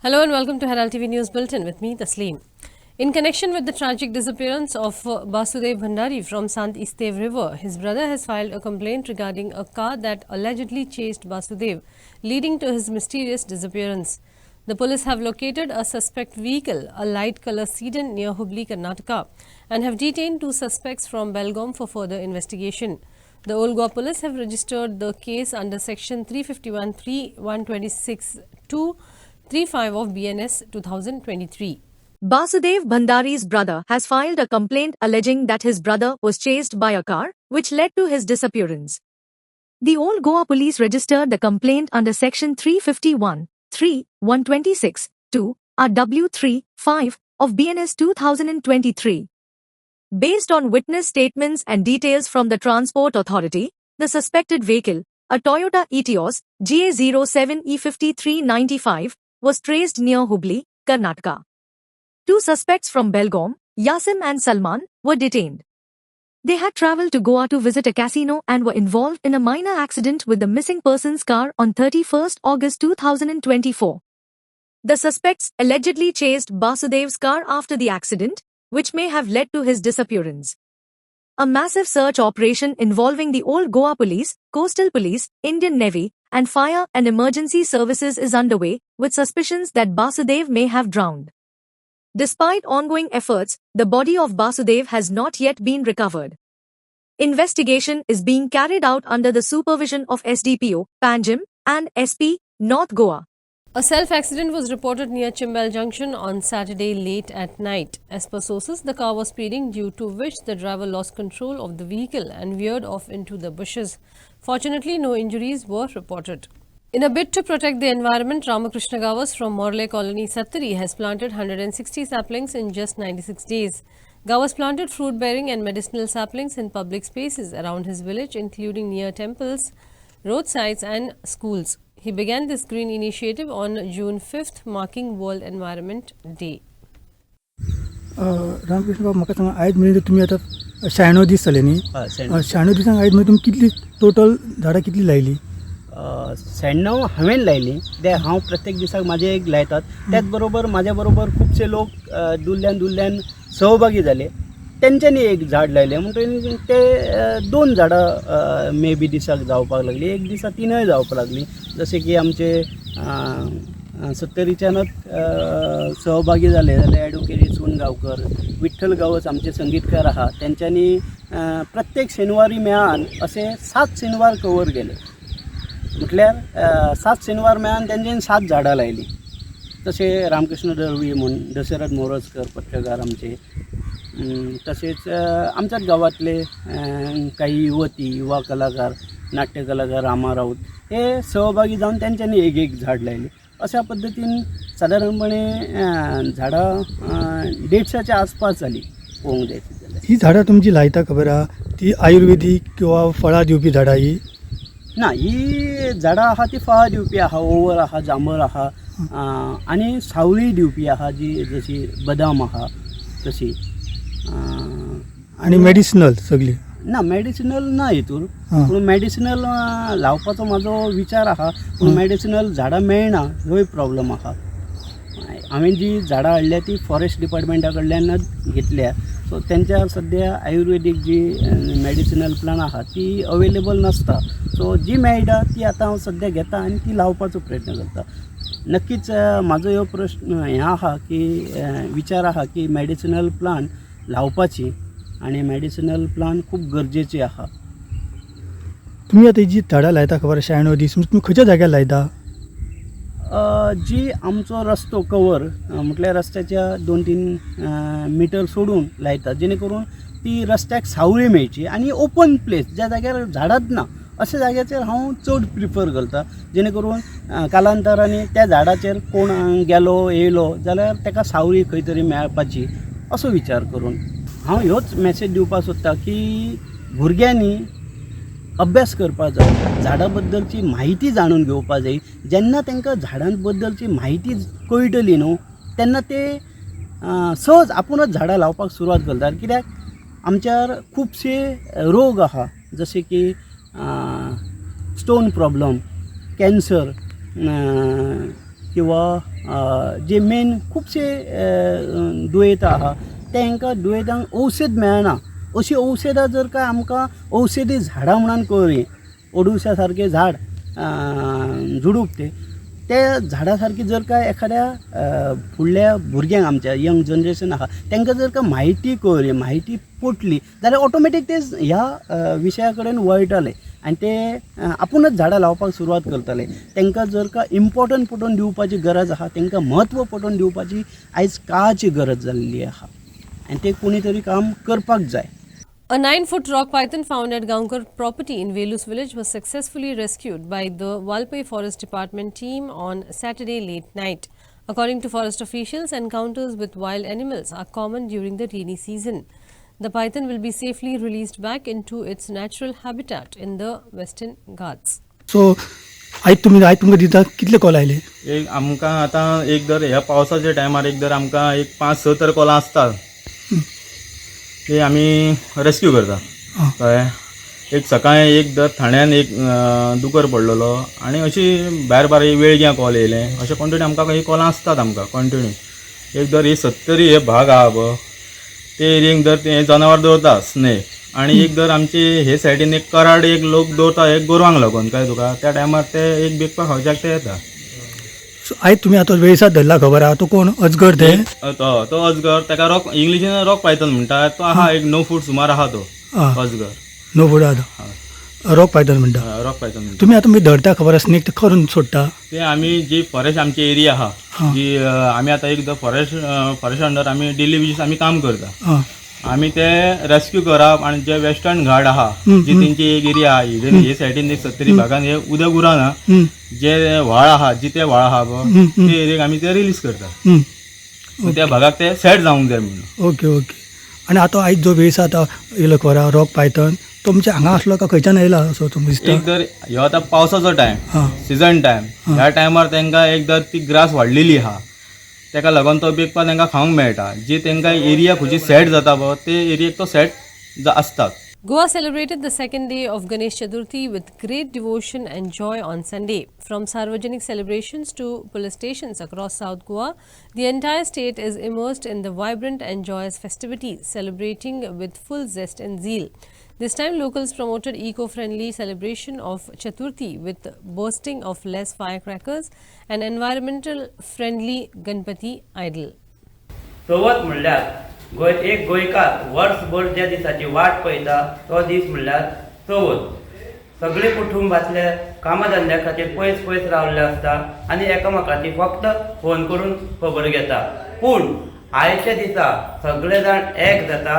Hello and welcome to Herald TV News Bulletin with me, Tasleem. In connection with the tragic disappearance of Basudev Bhandari from Sant Istev River, his brother has filed a complaint regarding a car that allegedly chased Basudev, leading to his mysterious disappearance. The police have located a suspect vehicle, a light color sedan near Hubli, Karnataka, and have detained 2 suspects from Belgaum for further investigation. The Old Goa police have registered the case under section 351(3)(126)(2)(35 of BNS 2023. Basudev Bhandari's brother has filed a complaint alleging that his brother was chased by a car, which led to his disappearance. The Old Goa police registered the complaint under section 351(3)(126)(2)(W3)(5) of BNS 2023. Based on witness statements and details from the Transport Authority, the suspected vehicle, a Toyota Etios GA07E5395, was traced near Hubli, Karnataka. 2 suspects from Belgaum, Yasim and Salman, were detained. They had travelled to Goa to visit a casino and were involved in a minor accident with the missing person's car on 31st August 2024. The suspects allegedly chased Basudev's car after the accident, which may have led to his disappearance. A massive search operation involving the Old Goa Police, Coastal Police, Indian Navy, and Fire and Emergency Services is underway, with suspicions that Basudev may have drowned. Despite ongoing efforts, the body of Basudev has not yet been recovered. Investigation is being carried out under the supervision of SDPO, Panjim, and SP, North Goa. A self-accident was reported near Chimbel Junction on Saturday late at night. As per sources, the car was speeding, due to which the driver lost control of the vehicle and veered off into the bushes. Fortunately, no injuries were reported. In a bid to protect the environment, Ramakrishna Gawas from Morle Colony, Sattari has planted 160 saplings in just 96 days. Gawas planted fruit-bearing and medicinal saplings in public spaces around his village, including near temples, roadsides and schools. He began this green initiative on June 5th, marking World Environment Day. Ramakrishna बाब म्हाका सांगा आयज म्हणजे तुम्ही आता 96 दीस जाले न्ही 96 दिसांक आयज म्हणजे तुमी कितली टोटल झाडां कितली लायली 96 हांवें लायली ते हांव प्रत्येक दिसाक म्हाजे एक लायतात त्याच बरोबर म्हाज्या बरोबर खुबशे लोक दुल्ल्यान सहभागी जाले तेंच्यांनी एक झाड लायलें म्हणटकीर ते 2 झाडां मे बी दिसाक जावपाक लागली एक दिसा 3 जावपाक लागली जशें की आमचे सत्तरीच्यानच सहभागी जाले जाल्यार ॲडवोकेट सोनगांवकर विठ्ठल गावस आमचे संगीतकार आहा तेंच्यांनी प्रत्येक शेनवारी मेळान असे 7 शेनवार कवर केले म्हटल्यार 7 शेनवार मेळान तेंच्यांनी 7 झाडां लायली तशें रामकृष्ण दळवी म्हूण दशरथ मोरजकर पत्रकार आमचे तसेच आमच्याच गावातले काही युवा कलाकार नाट्य कलाकार रामा राऊत हे सहभागी जाऊन त्यांच्यानी एक झाड लायले अशा पद्धतीन साधारणपणे झाडां 150च्या आसपास जाली पळोवंक जायची जाल्यार ही झाडां तुमची लायता खबर आहा ती आयुर्वेदीक किंवा फळां दिवपी झाडां ही ना ही झाडां आहा ती फळां दिवपी आहा ओवर आहा जांभळ आहा आनी सावळी दिवपी आहा जी जशी बदाम आहा तशी आणि मेडिसिनल सगळी ना मेडिसिनल ना हितूर पूण मेडिसिनल लावपाचो म्हाजो विचार आहा पूण मेडिसिनल झाडां मेळना ह्योय प्रॉब्लम आहा हांवें जी झाडां हाडल्या ती फॉरेस्ट डिपार्टमेंटा कडल्यानच घेतल्या सो तेंच्या सद्या आयुर्वेदीक जी मेडिसिनल प्लांट आहा ती अवेलेबल नासता सो जी मेळटा ती आतां हांव सद्या घेता आनी ती लावपाचो प्रयत्न करता नक्कीच म्हाजो ह्यो प्रश्न हें आहा की विचार आहा की मेडिसिनल प्लांट लावपाची आणि मेडिसिनल प्लांट खूप गरजेची आहा तुम्ही आता जी झाडां लायता खबर 96 दीस तुम्ही खंयच्या जाग्यार लायता जी आमचो रस्तो कवर म्हटल्यार रस्त्याच्या 2-3 मिटर सोडून लायतात जेणे करून ती रस्त्याक सावळी मेळची आणि ओपन प्लेस ज्या जाग्यार झाडांच ना अशा जाग्याचेर हांव चड प्रिफर करता जेणे करून कालांतरांनी त्या झाडाचेर कोण गेलो येयलो जाल्यार ताका सावळी खंय तरी मेळपाची असो विचार करून हांव ह्योच मॅसेज दिवपाक सोदता की भुरग्यांनी अभ्यास करपाक जाय झाडां बद्दलची म्हायती जाणून घेवपाक जाय जेन्ना तांकां झाडां बद्दलची म्हायती कळटली न्हू तेन्ना ते सहज आपुणूच झाडां लावपाक सुरवात करतात कित्याक आमच्यार खुबशे रोग आहा जशे की स्टोन प्रॉब्लम कॅन्सर किंवा जे मेन खुबशे दुयेंतां आहा तांकां दुयेंतांक औषध मेळना. अशी औषधां जर काय आमकां औषधी झाडां म्हणून कळ्ळीं, अडुळशा सारकें झाड झुडूप त्या झाडा सारकी जर काय एखाद्या फुडल्या भुरग्यांक आमच्या यंग जनरेशन आहा तांकां जर का म्हायती कळ्ळी, म्हायती पटली जाल्यार ऑटोमॅटीक ते ह्या विशया कडेन वळटले आनी ते आपुणूच झाडां लावपाक सुरवात करतले. तांकां जर का इम्पॉर्टंट पटोवन दिवपाची गरज आहा, तांकां म्हत्व पटोवन दिवपाची आयज काळाची गरज जाल्ली आहा आनी ते कोणी तरी काम करपाक जाय. A 9-foot rock python found at Gaonkar property in Velus village was successfully rescued by the Valpai Forest Department team on Saturday late night. According to forest officials, encounters with wild animals are common during the rainy season. The python will be safely released back into its natural habitat in the Western Ghats. सो आयज तुमकां दिता कितले call आयले? एक आमकां आतां एक दर ह्या पावसाच्या टायमार एक दर आमकां एक 5-6 तर कॉलां आसतात ते आमी रेस्क्यू करता. कळ्ळें? एक सकाळी एक दर ठाण्यान एक दुकर पडलेलो आनी अशी भायर भायर वेळग्या कॉल येयले, अशें कंटिन्यू आमकां ही कॉलां आसतात आमकां कंटिन्यू. एक दर ही 70 हे भाग आहा पळय ते एरियेक दर ते जनावर दवरता स्नेक, आनी एक दर आमचे हे सायडीन एक कराड एक लोक दवरता एक गोरवांक लागून. कळ्ळें तुका? त्या टायमार ते एक बेगपा खावच्याक ते येता. सो आयज तुमी आतां वेळसात धरला खबर आहा तो कोण? अजगर ते? तो अजगर, ताका रॉक इंग्लिशीन रॉक पायथन म्हणटात. तो आहा एक 9 फूट सुमार आहा तो अजगर. 9 फूट आहा रॉक पायथन म्हणटा. रॉक पायथन म्हणटा. तुमी आतां धरता खबर आहा स्नेक ते करून सोडटा? ते आमी जी फॉरेस्ट आमची एरिया आहा जी आमी आतां एक फॉरेस्ट अंडर आमी डेली बेजीस आमी काम करता. आमी ते रेस्क्यू करप आनी जे वेस्टर्न घाट आहा जी तेंची एक एरिया आहा हे सायडीन एक 70 भागान हे उदक उरना, जे व्हाळ आहा जिते व्हाळ आहा पळय ते एरियेक आमी ते रिलीज करता. त्या भागाक ते सेट जावंक जाय म्हणून. Okay okay. आनी आतां आयज जो वेळस आतां येयलो खबर आहा रॉक पायथन तुमच्या हांगा आसलो काय खंयच्यान येयला असो तुमकां दिसता? एक दर ह्यो आतां पावसाचो टायम, सिजन टायम, ह्या टायमार तांकां एक दर ती ग्रास वाडलेली आहा ताका लागून तो बेगपा तांकां खावंक मेळटा. जी तांकां एरिया खंयची सेट जाता पळय ते एरियेक तो सेट आसतात. Goa celebrated the second day of Ganesh Chaturthi with great devotion and joy on Sunday. From Sarvajanik celebrations to police stations across South Goa, the entire state is immersed in the vibrant and joyous festivities, celebrating with full zest and zeal. This time, locals promoted eco-friendly celebration of Chaturthi with bursting of less firecrackers and environmental-friendly Ganpati idol. Chavath म्हणल्यार एक गोंयकार वर्सभर ज्या दिसाची वाट पळयता तो दीस म्हणल्यार चवथ. सगळे कुटुंबातले कामधंद्या खातीर पयस पयस रावल्ले आसता आनी एकामेकाची फक्त फोन करून खबर घेता. पूण आयच्या दिसा सगळे जाण एक जाता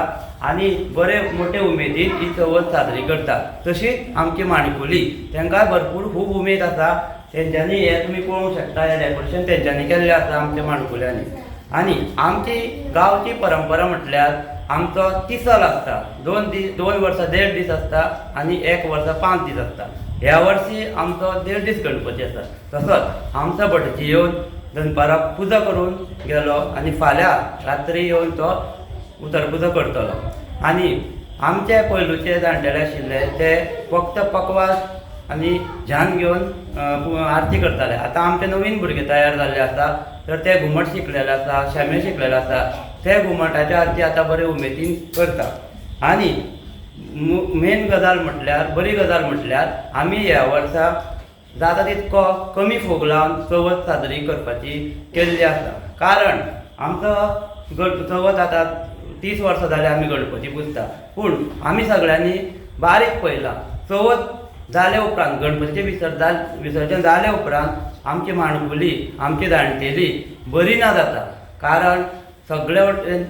आनी बरे मोठे उमेदीन ही चवथ साजरी करता. तशीच आमची माणकुली तांकां भरपूर खूब उमेद आसा. तेंच्यांनी हे तुमी पळोवंक शकता हे डेकोरेशन तेंच्यांनी केल्लें आसा आमच्या माणकुल्यांनी. आनी आमची गांवची परंपरा म्हटल्यार आमचो तिसल आसता. 2 वर्सां 1.5 दीस आसता आनी 1 वर्सां 5 दीस आसता. ह्या वर्सी आमचो 1.5 दीस गणपती आसा. तसोच आमचो भटजी येवन दनपाराक पुजा करून गेलो आनी फाल्यां रात्री येवन तो उतर करतलो. आनी आमचे पयलूचे जाणटेले आशिल्ले ते फक्त पकवाज आनी झान घेवन आरती करताले. आतां आमचे नवीन भुरगे तयार जाल्ले आसा तर ते घुमट शिकलेले आसा, शामेळ शिकलेले आसा. ते घुमटाची आरती आतां बरे उमेदीन करता. आनी मेन गजाल म्हटल्यार बरी गजाल म्हटल्यार आमी ह्या वर्सा जाता तितको कमी फोग लावन चवथ साजरी करपाची केल्ली आसा. कारण आमचो चवथ आतां 30 वर्सां जाले आमी गणपती पुजता. पूण आमी सगळ्यांनी बारीक पळयलां चवथ जाले उपरांत गणपतीचें विसर्जन जाले उपरांत आमची माणकुली आमची जाणटेली बरी ना जाता. कारण सगळे वटेन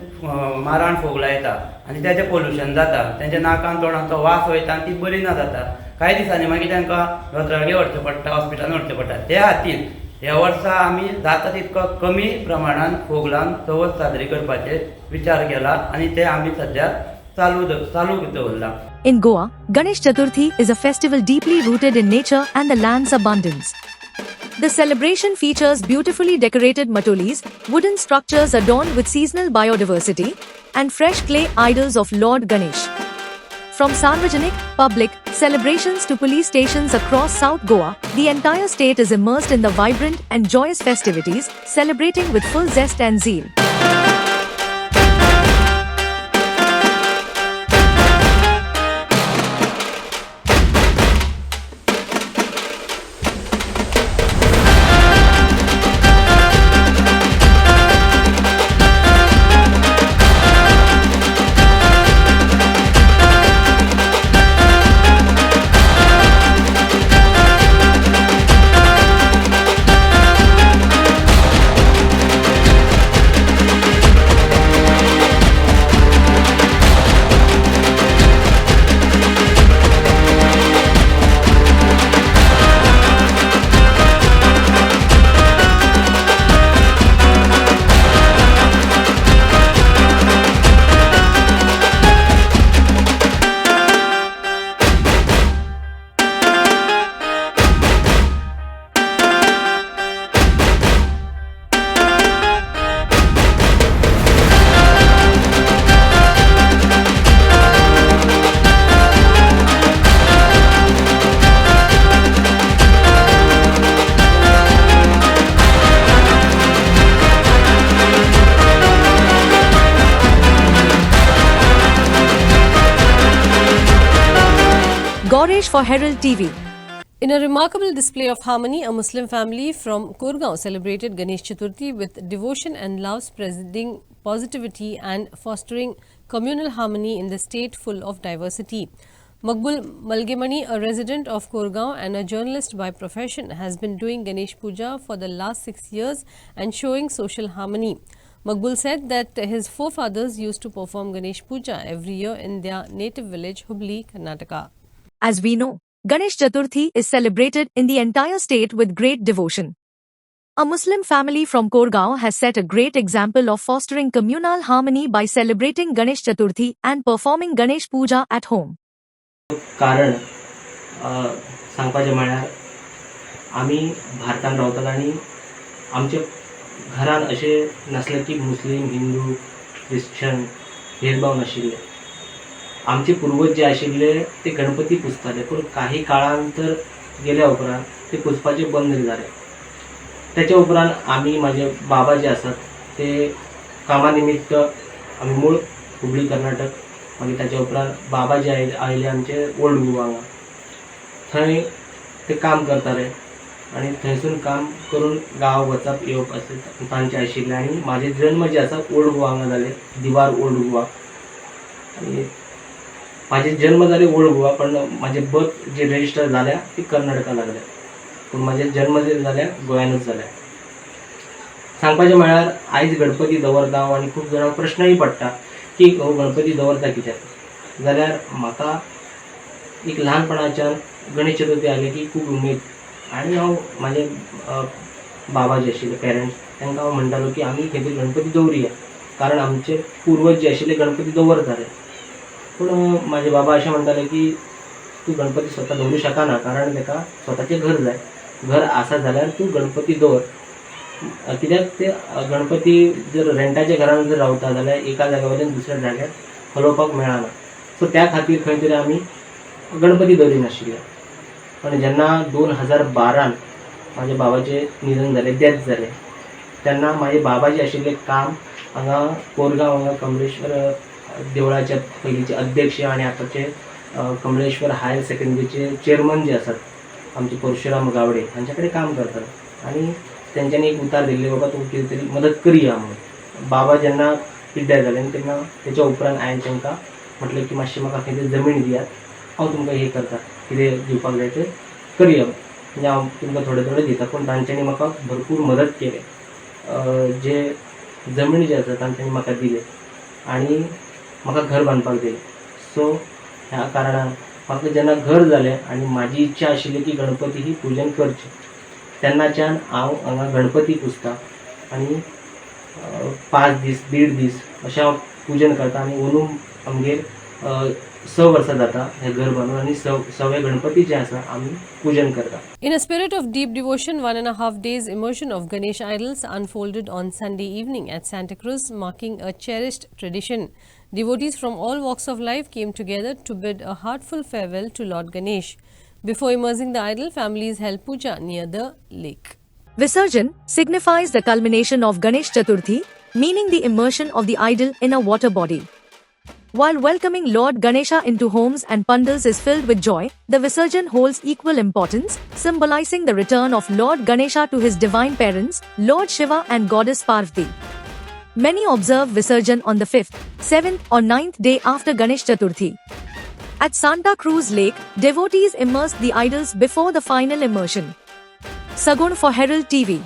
माराण फोग लायता आनी तेजें पोल्युशन जाता. तेंच्या नाकान तोंडांचो वास वयता आनी ती बरी ना जाता. कांय दिसांनी मागीर तांकां दोतोरागेर व्हरचें पडटा, हॉस्पिटलान व्हरचें पडटा. त्या खातीर ह्या वर्सा आमी जाता तितको कमी प्रमाणान फोग लावन चवथ साजरी करपाचे विचार केला आनी ते आमी सद्याक चालू दवरला. In Goa, Ganesh Chaturthi is a festival deeply rooted in nature and the land's abundance. The celebration features beautifully decorated matolis, wooden structures adorned with seasonal biodiversity, and fresh clay idols of Lord Ganesh. From Sarvajanik, public, celebrations to police stations across South Goa, the entire state is immersed in the vibrant and joyous festivities, celebrating with full zest and zeal. Goresh for Herald TV. In a remarkable display of harmony, a Muslim family from Kurgaon celebrated Ganesh Chaturthi with devotion and love, spreading positivity and fostering communal harmony in the state full of diversity. Makbul Malgemani, a resident of Kurgaon and a journalist by profession, has been doing Ganesh Puja for the last 6 years and showing social harmony. Makbul said that his forefathers used to perform Ganesh Puja every year in their native village, Hubli, Karnataka. As we know, Ganesh Chaturthi is celebrated in the entire state with great devotion. A Muslim family from Kurgaon has set a great example of fostering communal harmony by celebrating Ganesh Chaturthi and performing Ganesh Puja at home. कारण सांगपाचें म्हळ्यार आमी भारतान रावतात आनी आमच्या घरान अशें नासलें की मुस्लीम हिंदू क्रिश्चन भेदभाव नाशिल्ले. आमचे पूर्वज जे आशिल्ले ते गणपती पुजताले, पूण काही काळांतर गेल्या उपरांत ते पुजपाचे बंद जाले. त्याच्या उपरांत आमी माझे बाबा जे आसात ते कामा निमित्त आमी मूळ हुबळी कर्नाटक, मागीर ताच्या उपरांत बाबा जे आयले आमचे ओल्ड गोवा हांगा, थंय ते काम करताले आनी थंयसून काम करून गांव वचप येवप अशें तांचे आशिल्लें. आनी म्हाजे जन्म जे आसा ओल्ड गोवा हांगा जाले, दिवार ओल्ड गोवा. आनी म्हाजे जन्म जाले ओल्ड गोवा, पण म्हाजे बर्थ जे रजिस्टर जाल्या ती कर्नाटका लागल्या, पूण म्हाजे जन्म जे जाल्या गोंयानूच जाल्या. सांगपाचें म्हळ्यार आयज गणपती दवरता हांव आनी खूब जाणांक प्रश्नय पडटा की हो गणपती दवरता कित्याक. जाल्यार म्हाका एक ल्हानपणाच्यान गणेश चतुर्थी आयली की खूब उमेद. आनी हांव म्हाजे बाबा जे आशिल्ले पेरंट्स तांकां हांव म्हणटालो की आमी खंय तरी गणपती दवरुया, कारण आमचे पूर्वज जे आशिल्ले गणपती दवरताले. पूण म्हाजे बाबा अशें म्हणटाले की तूं गणपती स्वता दवरूं शकना, कारण ताका स्वताचें घर जाय. घर आसा जाल्यार तूं गणपती दवर, कित्याक ते गणपती जर रेंटाच्या घरान जर रावता जाल्यार एका जाग्या वयल्यान दुसऱ्या जाग्यार हलोवपाक मेळना. सो त्या खातीर खंय तरी आमी गणपती दवरिनाशिल्ले. पण जेन्ना 2012 म्हाज्या बाबाचें निधन जालें, डेथ जालें, तेन्ना म्हाजे बाबा जे आशिल्ले काम हांगा कोरगांव हांगा कमलेश्वर देवळाचे पयलींचे अध्यक्ष आनी आतांचे कमलेश्वर हायर सेकंडरीचे चेअरमन जे आसात आमचे परशुराम गावडे हांचे कडेन काम करतात. आनी तेंच्यांनी एक उतार दिल्ले, बाबा तूं कितें तरी मदत करया म्हणून. बाबा जेन्ना पिड्ड्यार जाले तेन्ना तेच्या उपरांत हांवें तांकां म्हटलें की मातशी म्हाका खंय तरी जमीन दियात, हांव तुमकां हें करता, कितें दिवपाक जाय तें करया, म्हणजे हांव तुमकां थोडें थोडें दिता. पूण तांच्यांनी म्हाका भरपूर मदत केली. जे जमीन जे आसा तांच्यांनी म्हाका दिले आनी म्हाका घर बांदपाक दिलें. सो ह्या कारणान म्हाका जेन्ना घर जालें आनी म्हाजी इच्छा आशिल्ली की गणपती ही पुजन करचें, तेन्नाच्यान हांव हांगा गणपती पुजता आनी 5 दीस 1.5 दीस अशें हांव पुजन करता. आनी अंदून आमगेर स वर्सां जाता हे घर बांदून आनी सवे गणपती जे आसा आमी पुजन करता. In a spirit of deep devotion, 1.5 days immersion of Ganesh idols unfolded on Sunday evening at Santa Cruz, marking a cherished tradition. Devotees from all walks of life came together to bid a heartful farewell to Lord Ganesh. Before immersing the idol, families held puja near the lake. Visarjan signifies the culmination of Ganesh Chaturthi, meaning the immersion of the idol in a water body. While welcoming Lord Ganesha into homes and pandals is filled with joy, the Visarjan holds equal importance, symbolizing the return of Lord Ganesha to his divine parents, Lord Shiva and Goddess Parvati. Many observe Visarjan on the 5th, 7th or 9th day after Ganesh Chaturthi. At Santa Cruz Lake, devotees immerse the idols before the final immersion. Sagun for Herald TV.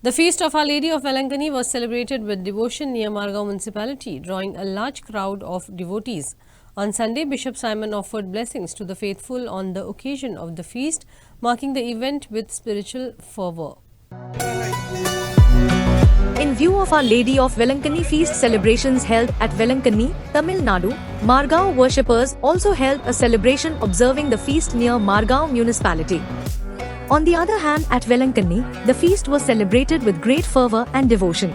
The feast of Our Lady of Velankani was celebrated with devotion near Margao municipality, drawing a large crowd of devotees. On Sunday, Bishop Simon offered blessings to the faithful on the occasion of the feast, marking the event with spiritual fervor. In view of Our Lady of Velankani feast celebrations held at Velankani, Tamil Nadu, Margao worshippers also held a celebration observing the feast near Margao municipality. On the other hand, at Velankani, the feast was celebrated with great fervor and devotion.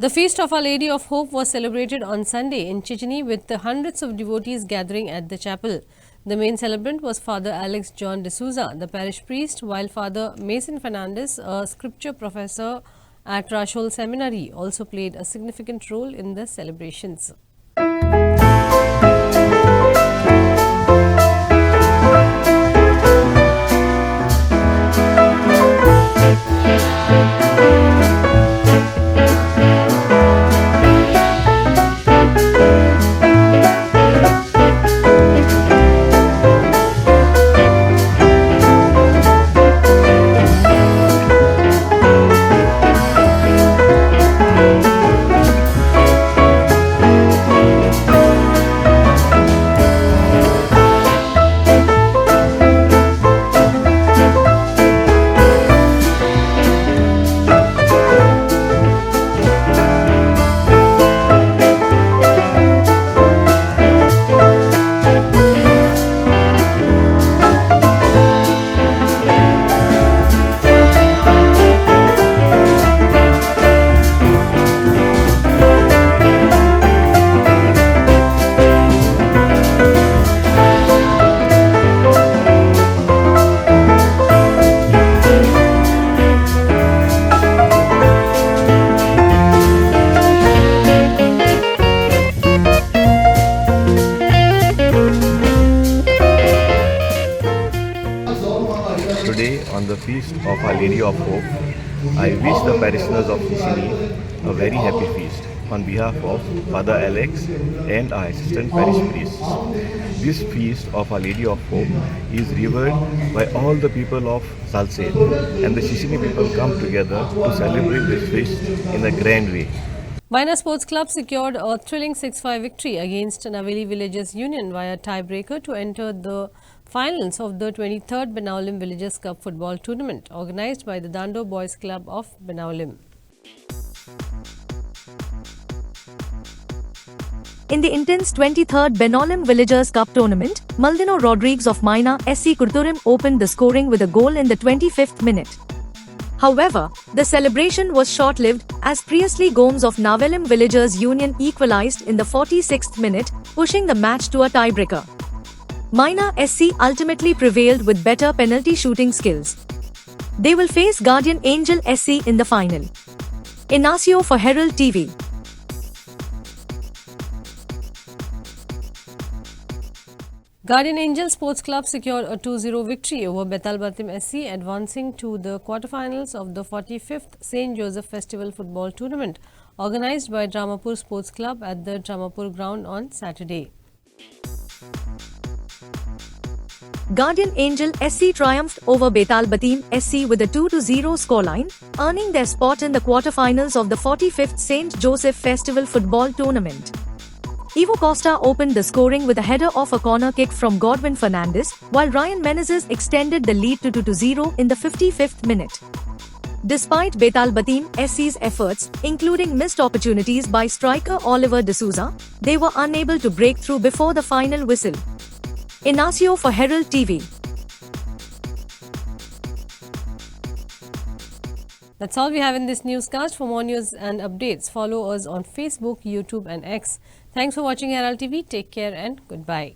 The Feast of Our Lady of Hope was celebrated on Sunday in Chichini with the hundreds of devotees gathering at the chapel. The main celebrant was Father Alex John D'Souza, the parish priest, while Father Mason Fernandez, a scripture professor at Rashol Seminary, also played a significant role in the celebrations. Today, on the Feast of Our Lady of Hope, I wish the parishioners of Chichini a very happy feast on behalf of Father Alex and our assistant parish priests. This Feast of Our Lady of Hope is revered by all the people of Salsette, and the Chichini people come together to celebrate this feast in a grand way. Maina Sports Club secured a thrilling 6-5 victory against Naveli Villagers Union via tiebreaker to enter the finals of the 23rd Benaulim Villagers Cup football tournament organized by the Dando Boys Club of Benaulim. In the intense 23rd Benaulim Villagers Cup tournament, Maldino Rodriguez of Maina SC Kurturim opened the scoring with a goal in the 25th minute. However, the celebration was short-lived as Priestley Gomes of Navelim Villagers Union equalized in the 46th minute, pushing the match to a tiebreaker. Maina SC ultimately prevailed with better penalty shooting skills. They will face Guardian Angel SC in the final. Inacio for Herald TV. Guardian Angel Sports Club secured a 2-0 victory over Betal Batim SC, advancing to the quarterfinals of the 45th St. Joseph Festival Football Tournament organized by Dramapur Sports Club at the Dramapur ground on Saturday. Guardian Angel SC triumphed over Betal Batim SC with a 2-0 scoreline, earning their spot in the quarterfinals of the 45th St. Joseph Festival Football Tournament. Ivo Costa opened the scoring with a header off a corner kick from Godwin Fernandez, while Ryan Menezes extended the lead to 2-0 in the 55th minute. Despite Betal Batim SC's efforts, including missed opportunities by striker Oliver D'Souza, they were unable to break through before the final whistle. Inacio for Herald TV. That's all we have in this newscast. For more news and updates, follow us on Facebook, YouTube and X. Thanks for watching Herald TV. Take care and goodbye.